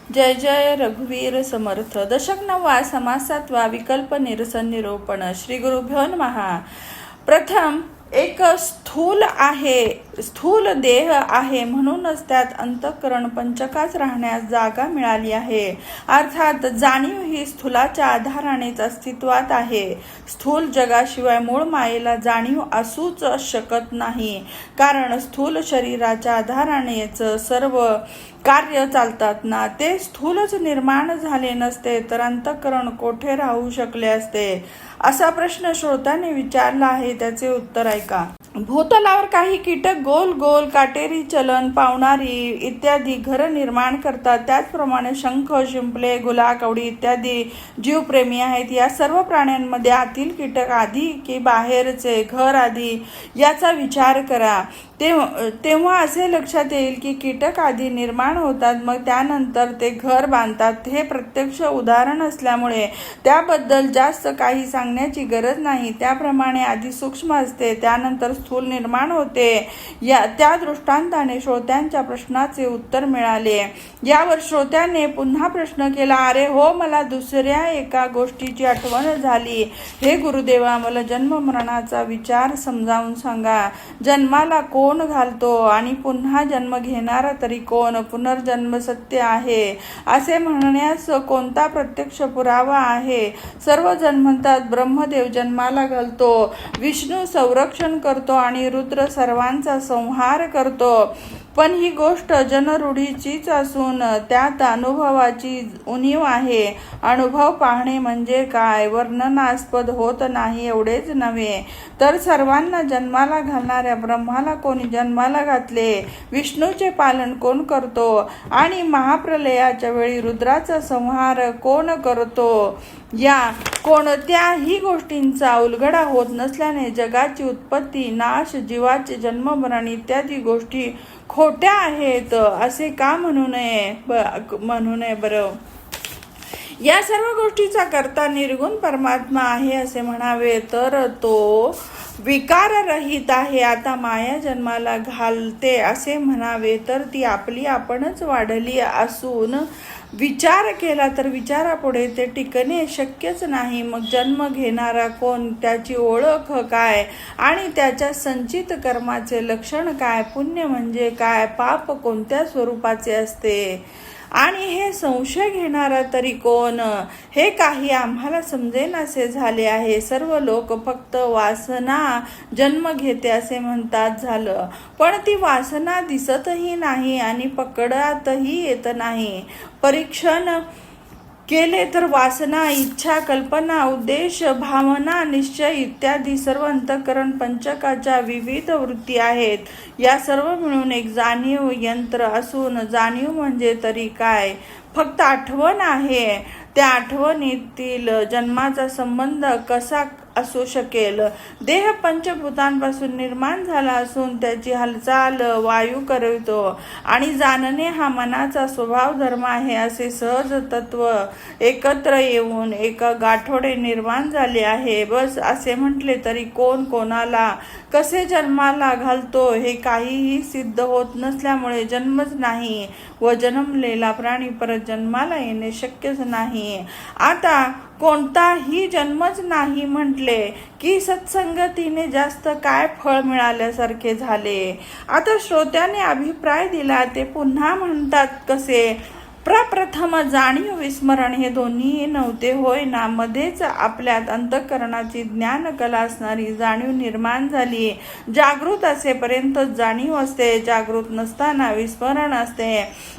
जय जय रघुवीर समर्थ. दशक 9 समास 7 विकल्प निरसन निरूपण. श्री गुरुभ्यो नमः. प्रथम एक स्थूल देह आहे, म्हणूनच त्यात अंतःकरण पंचकाच राहण्यास जागा मिळाली आहे. अर्थात जाणीव ही स्थूलाच्या आधारानेच अस्तित्वात आहे. स्थूल जगाशिवाय मूळ मायेला जाणीव असूच शकत नाही, कारण स्थूल शरीराच्या आधारानेच सर्व कार्य चालतात ना. ते स्थूलच निर्माण झाले नसते तर अंतःकरण कोठे राहू शकले असते, असा प्रश्न श्रोत्याने विचारला आहे. त्याचे उत्तर ऐका. भूतलावर काही कीटक गोल गोल काटेरी चलन पावणारी इत्यादी घर निर्माण करतात. त्याचप्रमाणे शंख, शिंपले, गुलाकवडी इत्यादी जीवप्रेमी आहेत. या सर्व प्राण्यांमध्ये आतील कीटक आधी की बाहेरचे घर आधी, याचा विचार करा. तेव्हा असे लक्षात येईल की कीटक आधी निर्माण होतात, मग त्यानंतर ते घर बांधतात. हे प्रत्यक्ष उदाहरण असल्यामुळे त्याबद्दल जास्त काही सांगण्याची गरज नाही. त्याप्रमाणे आधी सूक्ष्म असते, त्यानंतर स्थूल निर्माण होते. त्या दृष्टांताने श्रोत्यांच्या प्रश्नाचे उत्तर मिळाले. यावर श्रोत्याने पुन्हा प्रश्न केला, अरे हो, मला दुसऱ्या एका गोष्टीची आठवण झाली. हे गुरुदेवा, मला जन्म मरणाचा विचार समजावून सांगा. जन्माला कोण घालतो आणि पुन्हा जन्म घेणारा तरी कोण? पुनर्जन्म सत्य आहे असे म्हणण्यास कोणता प्रत्यक्ष पुरावा आहे? सर्वजण म्हणतात ब्रह्मदेव जन्माला घालतो, विष्णू संरक्षण करतो आणि रुद्र सर्वांचा संहार करतो. पण ही गोष्ट जनरूढीचीच असून त्यात अनुभवाची उणीव आहे. अनुभव पाहणे म्हणजे काय? वर्णनास्पद होत नाही एवढेच नव्हे, तर सर्वांना जन्माला घालणाऱ्या ब्रह्माला कोणी जन्माला घातले? विष्णूचे पालन कोण करतो? आणि महाप्रलयाच्या वेळी रुद्राचा संहार कोण करतो? या कोणत्याही गोष्टींचा उलगडा होत नसल्याने जगाची उत्पत्ती, नाश, जीवाचे जन्ममरण इत्यादी गोष्टी खोट्या आहेत असे का म्हणू नये बरं? या सर्व गोष्टीचा करता निर्गुण परमात्मा आहे असे म्हणावे तर तो विकाररहित आहे. आता माया जन्माला घालते असे म्हणावे तर ती आपणच वाढली असून विचार केला तर विचारापुढे ते टिकणे शक्यच नाही. मग जन्म घेणारा कोण? त्याची ओळख काय? आणि त्याच्या संचित कर्माचे लक्षण काय? पुण्य म्हणजे काय? पाप कोणत्या स्वरूपाचे असते? आणि हे संशय घेणारा तरी कोण? हे काही आम्हाला समजेनासे झाले आहे. सर्व लोक फक्त वासना जन्म घेते असे म्हणतात झालं, पण ती वासना दिसतही नाही आणि पकडातही येत नाही. परीक्षण केले तर वासना, इच्छा, कल्पना, उद्देश, भावना, निश्चय इत्यादी सर्व अंतःकरण पंचकाच्या विविध वृत्ती आहेत. या सर्व मिळून एक जाणीव यंत्र असून जाणीव म्हणजे तरी काय? फक्त आठवण आहे. त्या आठवणीतील जन्माचा संबंध कसा असू शकेल? देह पंचभूतांपासून निर्माण झाला असून त्याची हालचाल वायू करतो आणि जाणणे हा मनाचा स्वभाव धर्म आहे. असे सहज तत्व एकत्र येऊन एक गाठोडे निर्माण झाले आहे. बस असे म्हटले तरी कोण कोणाला कसे जन्माला घालतो हे काहीही सिद्ध होत नसल्यामुळे जन्मच नाही व जन्मलेला प्राणी परत जन्माला येणे शक्यच नाही. आता कोणताही जन्मच नाही म्हटले की सत्संगतीने जास्त काय फळ मिळाल्यासारखे झाले. आता श्रोत्याने अभिप्राय दिला ते पुन्हा म्हणतात कसे? प्रप्रथम जाणीव विस्मरण हे दोन्ही नव्हते होय ना. मध्येच आपल्यात अंतःकरणाची ज्ञान कला असणारी जाणीव निर्माण झाली. जागृत असेपर्यंत जाणीव असते, जागृत नसताना विस्मरण असते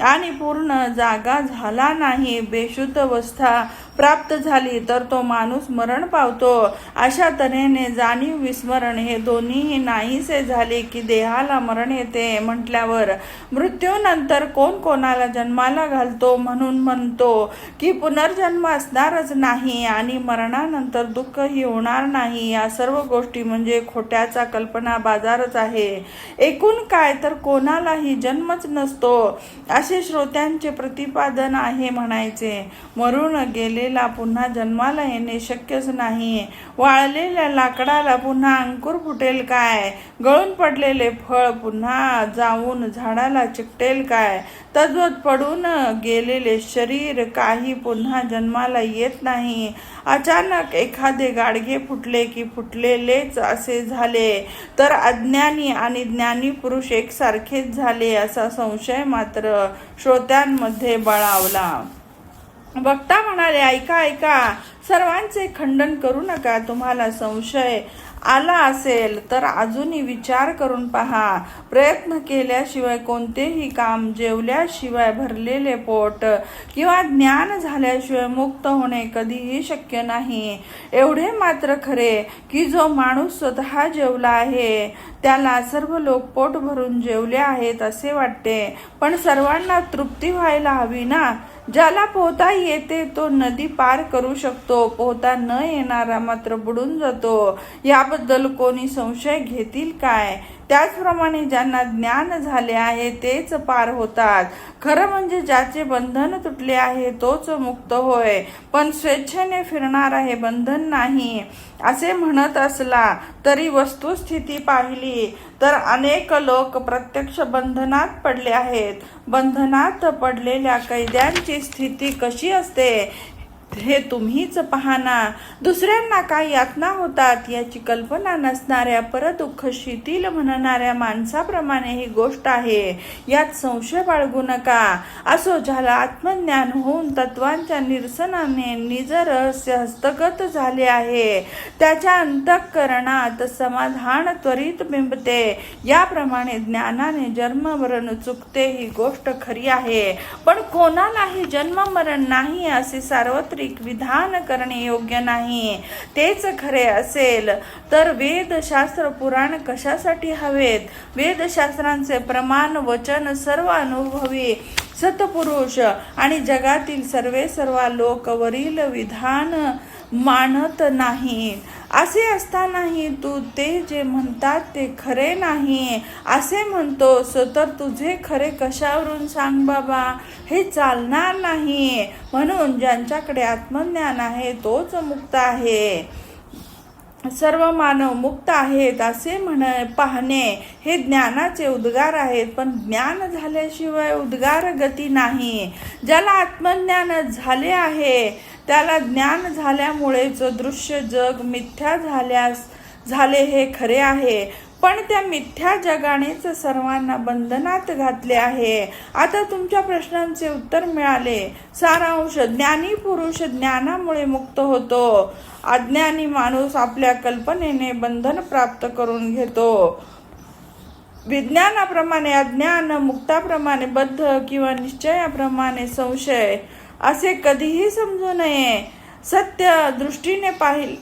आणि पूर्ण जागा झाला नाही, बेशुद्ध अवस्था प्राप्त झाली तर तो माणूस मरण पावतो. अशा तऱ्हेने जाणीव विस्मरण हे दोन्हीही नाहीसे झाले की देहाला मरण येते. म्हटल्यावर मृत्यूनंतर कोण कोणाला जन्माला घालतो म्हणून म्हणतो की पुनर्जन्म असणारच नाही आणि मरणानंतर दुःखही होणार नाही. या सर्व गोष्टी म्हणजे खोट्याचा कल्पना बाजारच आहे. एकूण काय तर कोणालाही जन्मच नसतो असे श्रोत्यांचे प्रतिपादन आहे म्हणायचे. मरून गेले झालेला पुन्हा जन्माला येणे शक्यच नाही. वाळलेल्या लाकडाला पुन्हा अंकुर फुटेल काय? गळून पडलेले फळ पुन्हा जाऊन झाडाला चिकटेल काय? तद्वत पडून गेलेले शरीर काही पुन्हा जन्माला येत नाही. अचानक एखादे गाडगे फुटले की फुटलेलेच असे झाले तर अज्ञानी आणि ज्ञानी पुरुष एकसारखेच झाले असा संशय मात्र श्रोत्यांमध्ये बळावला. वक्ता म्हणाले, ऐका ऐका, सर्वांचे खंडन करू नका. तुम्हाला संशय आला असेल तर अजूनही विचार करून पहा. प्रयत्न केल्याशिवाय कोणतेही काम, जेवल्याशिवाय भरलेले पोट किंवा ज्ञान झाल्याशिवाय मुक्त होणे कधीही शक्य नाही. एवढे मात्र खरे की जो माणूस स्वतः जेवला आहे त्याला सर्व लोक पोट भरून जेवले आहेत असे वाटते, पण सर्वांना तृप्ती व्हायला हवी ना. ज्याला पोहता येते तो नदी पार करू शकतो, पोहता न येणारा मात्र बुडून जातो. याबद्दल कोणी संशय घेतील काय? त्याचप्रमाणे ज्यांना ज्ञान झाले आहे तेच पार होतात. खरं म्हणजे ज्याचे बंधन तुटले आहे तोच मुक्त होय, पण स्वेच्छेने फिरणारा हे बंधन नाही असे म्हणत असला तरी वस्तुस्थिती पाहिली तर अनेक लोक प्रत्यक्ष बंधनात पडले आहेत. बंधनात पडलेल्या कैद्यांची स्थिती कशी असते हे तुम्हीच पहा ना. दुसऱ्यांना काय यातना होतात याची कल्पना नसणाऱ्या परदुःख शिथिल म्हणणाऱ्या माणसाप्रमाणे ही गोष्ट आहे, यात संशय बाळगू नका. असो, ज्याला आत्मज्ञान होऊन तत्वांच्या निरसनाने निज रहस्य हस्तगत झाले आहे त्याच्या अंतःकरणात समाधान त्वरित बिंबते. याप्रमाणे ज्ञानाने जन्ममरण चुकते ही गोष्ट खरी आहे, पण कोणालाही जन्ममरण नाही असे सार्वत्रिक विधान करणे योग्य नाही. तेच खरे असेल तर वेदशास्त्र पुराण कशासाठी हवेत? वेदशास्त्रांचे प्रमाण वचन सर्व अनुभवी सत्पुरुष आणि जगातील सर्व लोक वरील विधान मानत नाही. असे असतानाही तू ते जे म्हणतात ते खरे नाही असे म्हणतोस तर तुझे खरे कशावरून सांग बाबा? हे चालणार नाही. म्हणून ज्यांच्याकडे आत्मज्ञान आहे तोच मुक्त आहे, सर्व मानव मुक्त आहेत असे पाहणे हे ज्ञानाचे उद्गार आहेत, पण ज्ञान झाल्याशिवाय उद्गार गती नाही. ज्याला आत्मज्ञान झाले आहे त्याला ज्ञान झाल्यामुळेच दृश्य जग मिथ्या झाले हे खरे आहे, पण त्या मिथ्या जगानेच सर्वांना बंधनात घातले आहे. आता तुमच्या प्रश्नांचे उत्तर मिळाले. सारांश: ज्ञानी पुरुष ज्ञानामुळे मुक्त होतो. अज्ञानी माणूस आपल्या कल्पनेने बंधन प्राप्त करून घेतो. विज्ञानाप्रमाणे अज्ञान, मुक्ताप्रमाणे बद्ध किंवा निश्चयाप्रमाणे संशय असे कधीही समजू नये. सत्य दृष्टीने पाहिल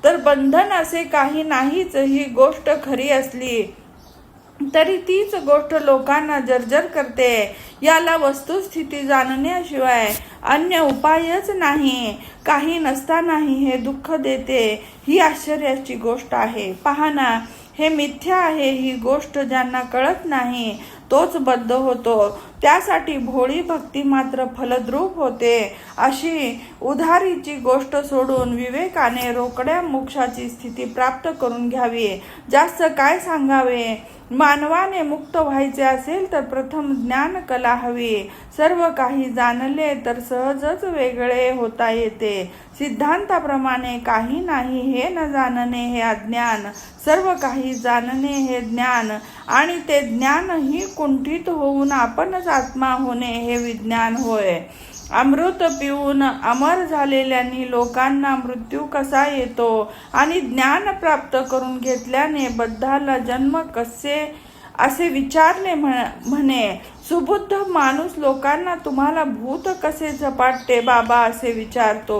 तर बंधन असे काही नाहीच ही गोष्ट खरी असली तरी तीच गोष्ट लोकांना जर्जर करते. याला वस्तुस्थिती जाणण्याशिवाय अन्य उपायच नाही. काही नसतानाही हे दुःख देते ही आश्चर्याची गोष्ट आहे. पहा ना, हे मिथ्या आहे ही गोष्ट ज्यांना कळत नाही तोच बद्ध होतो. त्यासाठी भोळी भक्ती मात्र फलद्रूप होते. अशी उधारीची गोष्ट सोडून विवेकाने रोकड्या मोक्षाची स्थिती प्राप्त करून घ्यावी. जास्त काय सांगावे? मानवाने मुक्त व्हायचे असेल तर प्रथम ज्ञान कला हवी. सर्व काही जाणले तर सहजच वेगळे होता येते. सिद्धांताप्रमाणे काही नाही हे न जाणणे हे अज्ञान, सर्व काही जाणणे हे ज्ञान, आणि ते ज्ञान ही कुंठित होऊन आपणच आत्मा होणे हे विज्ञान होय. अमृत पिऊन अमर झालेल्यांनी लोकांना मृत्यू कसा येतो आणि ज्ञान प्राप्त करून घेतल्याने बद्धाला जन्म कसे असे विचारले म्हणे. सुबुद्ध माणूस लोकांना तुम्हाला भूत कसे झपाटते बाबा असे विचारतो.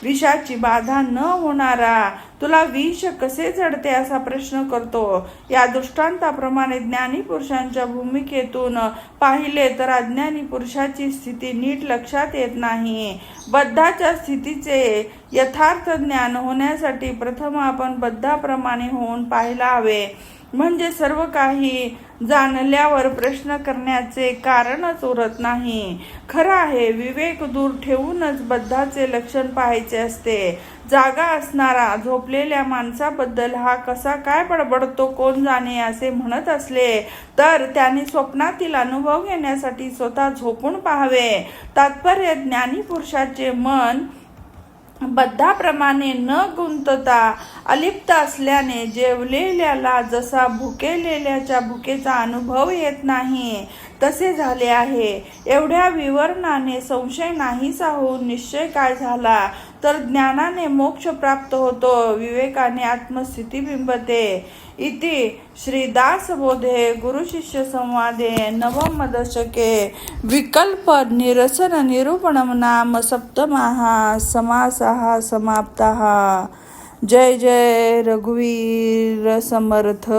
विषाची बाधा न होणारा तुला विष कसे चढते असा प्रश्न करतो. या दृष्टांताप्रमाणे ज्ञानी पुरुषांच्या भूमिकेतून पाहिले तर अज्ञानी पुरुषाची स्थिती नीट लक्षात येत नाही. बद्धाच्या स्थितीचे यथार्थ ज्ञान होण्यासाठी प्रथम आपण बद्धाप्रमाणे होऊन पाहायला हवे. म्हणजे सर्व काही जाणल्यावर प्रश्न करण्याचे कारणच उरत नाही. खरं आहे, विवेक दूर ठेवूनच बद्धाचे लक्षण पाहायचे असते. जागा असणारा झोपलेल्या माणसाबद्दल हा कसा काय बडबडतो कोण जाणे असे म्हणत असले तर त्याने स्वप्नातील अनुभव घेण्यासाठी स्वतः झोपून पाहावे. तात्पर्य, ज्ञानी पुरुषाचे मन बद्धाप्रमाणे न गुंतता अलिप्त असल्याने जेवलेल्याला जसा भुकेलेल्याच्या भुकेचा अनुभव येत नाही तसे झाले आहे. एवढ्या विवरणाने संशय नाहीसा होऊन निश्चय काय झाला तर ज्ञानाने मोक्ष प्राप्त होतो, विवेकाने आत्मस्थिती बिंबते. इति श्रीदासबोधे गुरुशिष्य संवादे नवम दशके विकल्प निरसन निरूपणम नाम सप्तमः समासः समाप्तः. जय जय रघुवीर समर्थ.